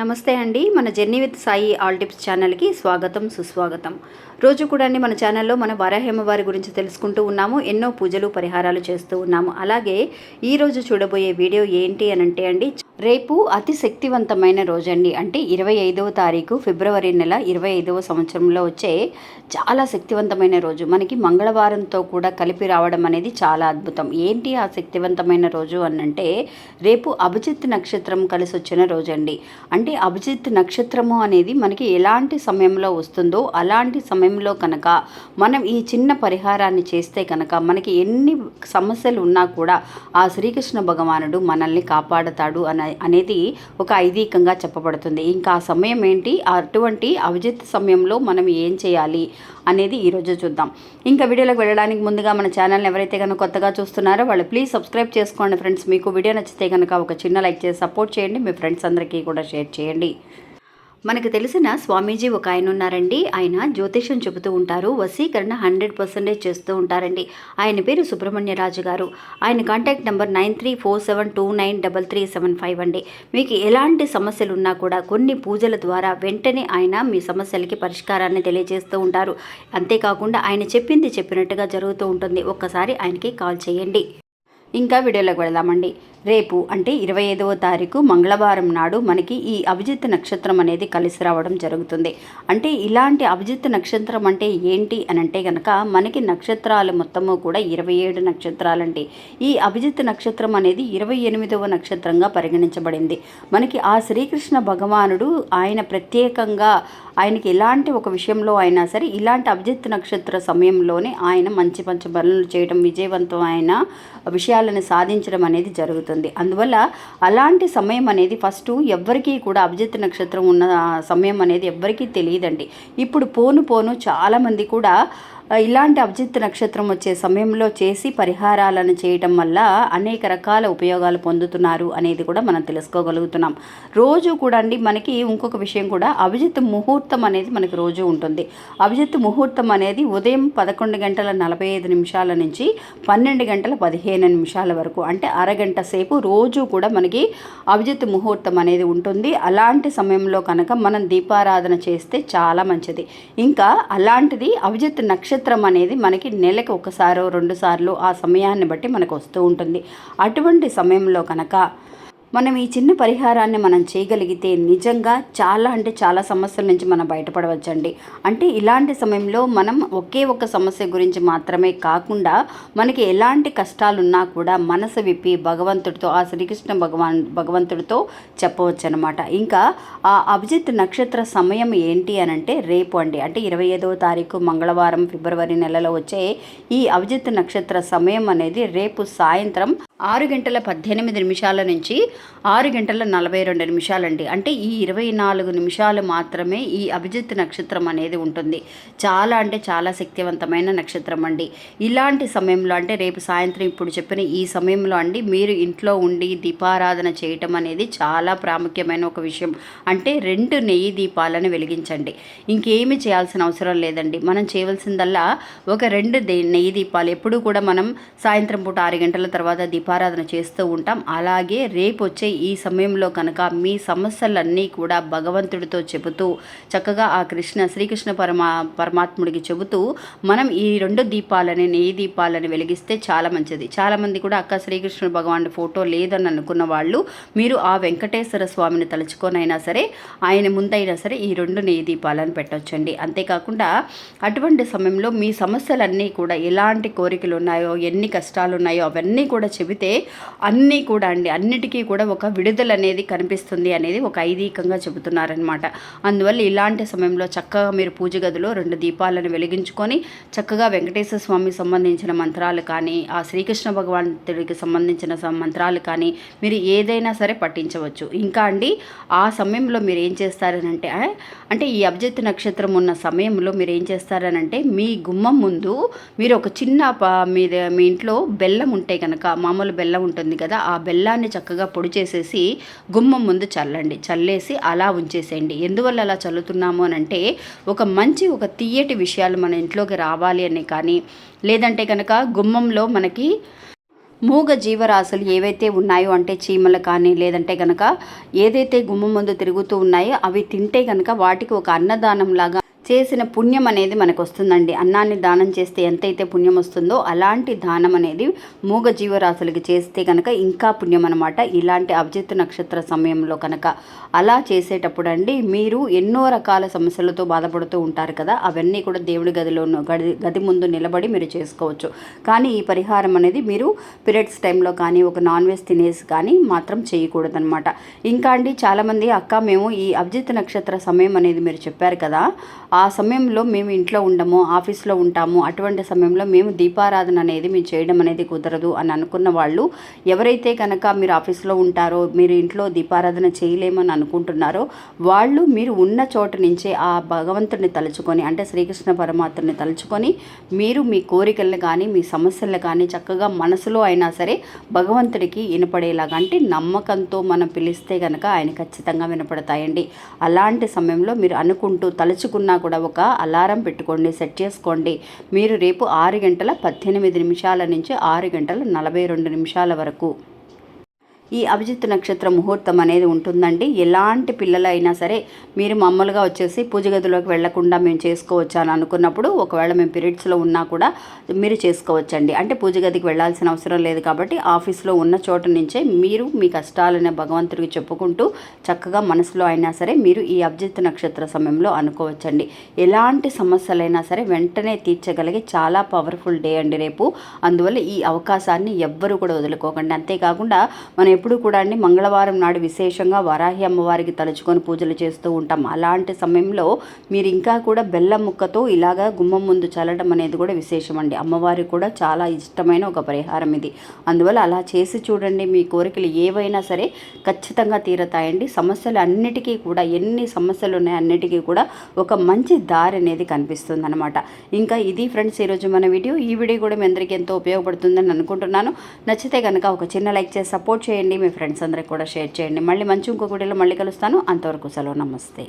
నమస్తే అండి. మన journey with Sai all tips ఛానల్కి స్వాగతం, సుస్వాగతం. రోజు కూడా అండి మన ఛానల్లో మన వారాహేమవారి గురించి తెలుసుకుంటూ ఉన్నాము. ఎన్నో పూజలు పరిహారాలు చేస్తూ ఉన్నాము. అలాగే ఈరోజు చూడబోయే వీడియో ఏంటి అని అంటే అండి, రేపు అతి శక్తివంతమైన రోజండి. అంటే 25వ తారీఖు ఫిబ్రవరి నెల 25వ సంవత్సరంలో వచ్చే చాలా శక్తివంతమైన రోజు. మనకి మంగళవారంతో కూడా కలిపి రావడం అనేది చాలా అద్భుతం. ఏంటి ఆ శక్తివంతమైన రోజు అనంటే, రేపు అభిజిత్ నక్షత్రం కలిసి వచ్చిన రోజండి. అంటే అభిజిత్ నక్షత్రము అనేది మనకి ఎలాంటి సమయంలో వస్తుందో అలాంటి సమయంలో కనుక మనం ఈ చిన్న పరిహారాన్ని చేస్తే కనుక మనకి ఎన్ని సమస్యలు ఉన్నా కూడా ఆ శ్రీకృష్ణ భగవానుడు మనల్ని కాపాడతాడు అనేది ఒక ఐదీకంగా చెప్పబడుతుంది. ఇంకా ఆ సమయం ఏంటి, అటువంటి అభిజిత్ సమయంలో మనం ఏం చేయాలి అనేది ఈరోజు చూద్దాం. ఇంకా వీడియోలోకి వెళ్ళడానికి ముందుగా మన ఛానల్ని ఎవరైతే కనుక కొత్తగా చూస్తున్నారో వాళ్ళు ప్లీజ్ సబ్స్క్రైబ్ చేసుకోండి ఫ్రెండ్స్. మీకు వీడియో నచ్చితే కనుక ఒక చిన్న లైక్ చేసి సపోర్ట్ చేయండి. మీ ఫ్రెండ్స్ అందరికీ కూడా షేర్ చేయండి. మనకు తెలిసిన స్వామీజీ ఒక ఆయన ఉన్నారండి. ఆయన జ్యోతిష్యం చెబుతూ ఉంటారు. వశీకరణ 100% చేస్తూ ఉంటారండి. ఆయన పేరు సుబ్రహ్మణ్యరాజు గారు. ఆయన కాంటాక్ట్ నెంబర్ 9347293375 అండి. మీకు ఎలాంటి సమస్యలు ఉన్నా కూడా కొన్ని పూజల ద్వారా వెంటనే ఆయన మీ సమస్యలకి పరిష్కారాన్ని తెలియజేస్తూ ఉంటారు. అంతేకాకుండా ఆయన చెప్పింది చెప్పినట్టుగా జరుగుతూ ఉంటుంది. ఒక్కసారి ఆయనకి కాల్ చేయండి. ఇంకా వీడియోలోకి వెళదామండి. రేపు అంటే 25వ తారీఖు మంగళవారం నాడు మనకి ఈ అభిజిత్ నక్షత్రం అనేది కలిసి రావడం జరుగుతుంది. అంటే ఇలాంటి అభిజిత్ నక్షత్రం అంటే ఏంటి అని అంటే కనుక మనకి నక్షత్రాలు మొత్తము కూడా 27 నక్షత్రాలండి. ఈ అభిజిత్ నక్షత్రం అనేది 28వ నక్షత్రంగా పరిగణించబడింది. మనకి ఆ శ్రీకృష్ణ భగవానుడు ఆయన ప్రత్యేకంగా ఆయనకి ఎలాంటి ఒక విషయంలో అయినా సరే ఇలాంటి అభిజిత్ నక్షత్ర సమయంలోనే ఆయన మంచి పనులు చేయడం, విజయవంతమైన విషయాలను సాధించడం అనేది జరుగుతుంది. అందువల్ల అలాంటి సమయం అనేది ఫస్ట్ ఎవ్వరికీ కూడా అభిజిత్ నక్షత్రం ఉన్న సమయం అనేది ఎవ్వరికీ తెలియదండి. ఇప్పుడు పోను చాలామంది కూడా ఇలాంటి అభిజిత్ నక్షత్రం వచ్చే సమయంలో చేసి పరిహారాలను చేయటం వల్ల అనేక రకాల ఉపయోగాలు పొందుతున్నారు అనేది కూడా మనం తెలుసుకోగలుగుతున్నాం. రోజు కూడా అండి మనకి ఇంకొక విషయం కూడా, అభిజిత్ ముహూర్తం అనేది మనకి రోజు ఉంటుంది. అభిజిత్ ముహూర్తం అనేది ఉదయం 11:45 నుంచి 12:15 వరకు, అంటే అరగంట సేపు రోజు కూడా మనకి అభిజిత్ ముహూర్తం అనేది ఉంటుంది. అలాంటి సమయంలో కనుక మనం దీపారాధన చేస్తే చాలా మంచిది. ఇంకా అలాంటిది అభిజిత్ నక్షత్రం అనేది మనకి నెలకి ఒకసారో 2 సార్లు ఆ సమయాన్ని బట్టి మనకు వస్తూ ఉంటుంది. అటువంటి సమయంలో కనుక మనం ఈ చిన్న పరిహారాన్ని మనం చేయగలిగితే నిజంగా చాలా సమస్యల నుంచి మనం బయటపడవచ్చండి. అంటే ఇలాంటి సమయంలో మనం ఒకే ఒక సమస్య గురించి మాత్రమే కాకుండా మనకి ఎలాంటి కష్టాలున్నా కూడా మనసు విప్పి భగవంతుడితో, ఆ శ్రీకృష్ణ భగవంతుడితో చెప్పవచ్చు అనమాట. ఇంకా ఆ అభిజిత్ నక్షత్ర సమయం ఏంటి అని అంటే రేపు అండి. అంటే 25వ తారీఖు మంగళవారం ఫిబ్రవరి నెలలో వచ్చే ఈ అభిజిత్ నక్షత్ర సమయం అనేది రేపు సాయంత్రం 6:18 నుంచి 6:42 అండి. అంటే ఈ 24 నిమిషాలు మాత్రమే ఈ అభిజిత్ నక్షత్రం అనేది ఉంటుంది. చాలా శక్తివంతమైన నక్షత్రం అండి. ఇలాంటి సమయంలో అంటే రేపు సాయంత్రం ఇప్పుడు చెప్పిన ఈ సమయంలో అండి మీరు ఇంట్లో ఉండి దీపారాధన చేయటం అనేది చాలా ప్రాముఖ్యమైన ఒక విషయం. అంటే 2 నెయ్యి దీపాలను వెలిగించండి. ఇంకేమీ చేయాల్సిన అవసరం లేదండి. మనం చేయవలసిందల్లా ఒక 2 నెయ్యి దీపాలు. ఎప్పుడు కూడా మనం సాయంత్రం పూట 6 గంటల తర్వాత దీపారాధన చేస్తూ ఉంటాం. అలాగే రేపు వచ్చే ఈ సమయంలో కనుక మీ సమస్యలన్నీ కూడా భగవంతుడితో చెబుతూ చక్కగా ఆ శ్రీకృష్ణ పరమాత్ముడికి చెబుతూ మనం ఈ 2 దీపాలని, నెయ్యి దీపాలని వెలిగిస్తే చాలా మంచిది. చాలామంది కూడా అక్క శ్రీకృష్ణ భగవానుడి ఫోటో లేదని అనుకున్న వాళ్ళు మీరు ఆ వెంకటేశ్వర స్వామిని తలుచుకొనైనా సరే ఆయన ముందైనా సరే ఈ 2 నెయ్యి దీపాలను పెట్టొచ్చండి. అంతేకాకుండా అటువంటి సమయంలో మీ సమస్యలన్నీ కూడా ఎలాంటి కోరికలు ఉన్నాయో, ఎన్ని కష్టాలు ఉన్నాయో అవన్నీ కూడా చెబితే అన్నీ కూడా అండి అన్నిటికీ కూడా ఒక విడుదల అనేది కనిపిస్తుంది అనేది ఒక ఐదీకంగా చెబుతున్నారనమాట. అందువల్ల ఇలాంటి సమయంలో చక్కగా మీరు పూజ గదిలో 2 దీపాలను వెలిగించుకొని చక్కగా వెంకటేశ్వర స్వామికి సంబంధించిన మంత్రాలు కానీ, ఆ శ్రీకృష్ణ భగవంతుడికి సంబంధించిన మంత్రాలు కానీ మీరు ఏదైనా సరే పఠించవచ్చు. ఇంకా అండి ఆ సమయంలో మీరు ఏం చేస్తారనంటే, అంటే ఈ అభిజిత్ నక్షత్రం ఉన్న సమయంలో మీరు ఏం చేస్తారనంటే మీ గుమ్మం ముందు మీరు ఒక చిన్న మీ ఇంట్లో బెల్లం ఉంటే కనుక, మామూలు బెల్లం ఉంటుంది కదా, ఆ బెల్లాన్ని చక్కగా పొడి చేసేసి గుమ్మం ముందు చల్లేసి అలా ఉంచేసేయండి. ఎందువల్ల అలా చల్లుతున్నాము అని అంటే ఒక తీయటి విషయాలు మన ఇంట్లోకి రావాలి అని కానీ, లేదంటే కనుక గుమ్మంలో మనకి మూగ జీవరాశులు ఏవైతే ఉన్నాయో అంటే చీమలు కానీ లేదంటే కనుక ఏదైతే గుమ్మం ముందు తిరుగుతూ ఉన్నాయో అవి తింటే కనుక వాటికి ఒక అన్నదానం లాగా చేసిన పుణ్యం అనేది మనకు వస్తుందండి. అన్నాన్ని దానం చేస్తే ఎంతైతే పుణ్యం వస్తుందో అలాంటి దానం అనేది మూగ జీవరాశులకి చేస్తే కనుక ఇంకా పుణ్యం అనమాట. ఇలాంటి అభిజిత్ నక్షత్ర సమయంలో కనుక అలా చేసేటప్పుడు అండి మీరు ఎన్నో రకాల సమస్యలతో బాధపడుతూ ఉంటారు కదా, అవన్నీ కూడా దేవుడి గది ముందు నిలబడి మీరు చేసుకోవచ్చు. కానీ ఈ పరిహారం అనేది మీరు పీరియడ్స్ టైంలో కానీ ఒక నాన్ వెజ్ తినేసి కానీ మాత్రం చేయకూడదనమాట. ఇంకా అండి చాలామంది అక్క మేము ఈ అభిజిత్ నక్షత్ర సమయం అనేది మీరు చెప్పారు కదా, ఆ సమయంలో మేము ఇంట్లో ఉండము, ఆఫీస్లో ఉంటాము, అటువంటి సమయంలో మేము దీపారాధన అనేది మేము చేయడం అనేది కుదరదు అని అనుకున్న వాళ్ళు ఎవరైతే కనుక మీరు ఆఫీస్లో ఉంటారో మీరు ఇంట్లో దీపారాధన చేయలేమని అనుకుంటున్నారో వాళ్ళు మీరు ఉన్న చోట నుంచే ఆ భగవంతుడిని తలుచుకొని అంటే శ్రీకృష్ణ పరమాత్మని తలుచుకొని మీరు మీ కోరికలను కానీ మీ సమస్యలను కానీ చక్కగా మనసులో అయినా సరే భగవంతుడికి వినపడేలాగా అంటే నమ్మకంతో మనం పిలిస్తే కనుక ఆయన ఖచ్చితంగా వినపడతాయండి. అలాంటి సమయంలో మీరు అనుకుంటూ తలుచుకున్నా కూడా ఒక అలారం పెట్టుకోండి, సెట్ చేసుకోండి. మీరు రేపు 6:18 నుంచి 6:42 వరకు ఈ అభిజిత్ నక్షత్ర ముహూర్తం అనేది ఉంటుందండి. ఎలాంటి పిల్లలైనా సరే మీరు మామూలుగా వచ్చేసి పూజ గదిలోకి వెళ్లకుండా మేము చేసుకోవచ్చు అని అనుకున్నప్పుడు ఒకవేళ మేము పీరియడ్స్లో ఉన్నా కూడా మీరు చేసుకోవచ్చండి. అంటే పూజ గదికి వెళ్లాల్సిన అవసరం లేదు కాబట్టి ఆఫీస్లో ఉన్న చోట నుంచే మీరు మీ కష్టాలని భగవంతుడికి చెప్పుకుంటూ చక్కగా మనసులో అయినా సరే మీరు ఈ అభిజిత్ నక్షత్ర సమయంలో అనుకోవచ్చండి. ఎలాంటి సమస్యలైనా సరే వెంటనే తీర్చగలిగే చాలా పవర్ఫుల్ డే అండి రేపు. అందువల్ల ఈ అవకాశాన్ని ఎవ్వరూ కూడా వదులుకోకండి. అంతేకాకుండా మనం ఎప్పుడు కూడా అండి మంగళవారం నాడు విశేషంగా వరాహి అమ్మవారికి తలుచుకొని పూజలు చేస్తూ ఉంటాం. అలాంటి సమయంలో మీరు ఇంకా కూడా బెల్లం ముక్కతో ఇలాగా గుమ్మం ముందు చల్లడం అనేది కూడా విశేషం అండి. అమ్మవారికి కూడా చాలా ఇష్టమైన ఒక పరిహారం ఇది. అందువల్ల అలా చేసి చూడండి, మీ కోరికలు ఏవైనా సరే ఖచ్చితంగా తీరతాయండి. సమస్యలు అన్నిటికీ కూడా ఎన్ని సమస్యలు ఉన్నాయి అన్నిటికీ కూడా ఒక మంచి దారి అనేది కనిపిస్తుంది అనమాట. ఇంకా ఇది ఫ్రెండ్స్ ఈరోజు మన వీడియో. ఈ వీడియో కూడా మీ అందరికీ ఎంతో ఉపయోగపడుతుందని అనుకుంటున్నాను. నచ్చితే కనుక ఒక చిన్న లైక్ చేసి సపోర్ట్ చేయండి. మీ ఫ్రెండ్స్ అందరికి కూడా షేర్ చేయండి. మళ్ళీ మంచి ఇంకొక వీడియోలో మళ్ళీ కలుస్తాను. అంతవరకు సెలవు, నమస్తే.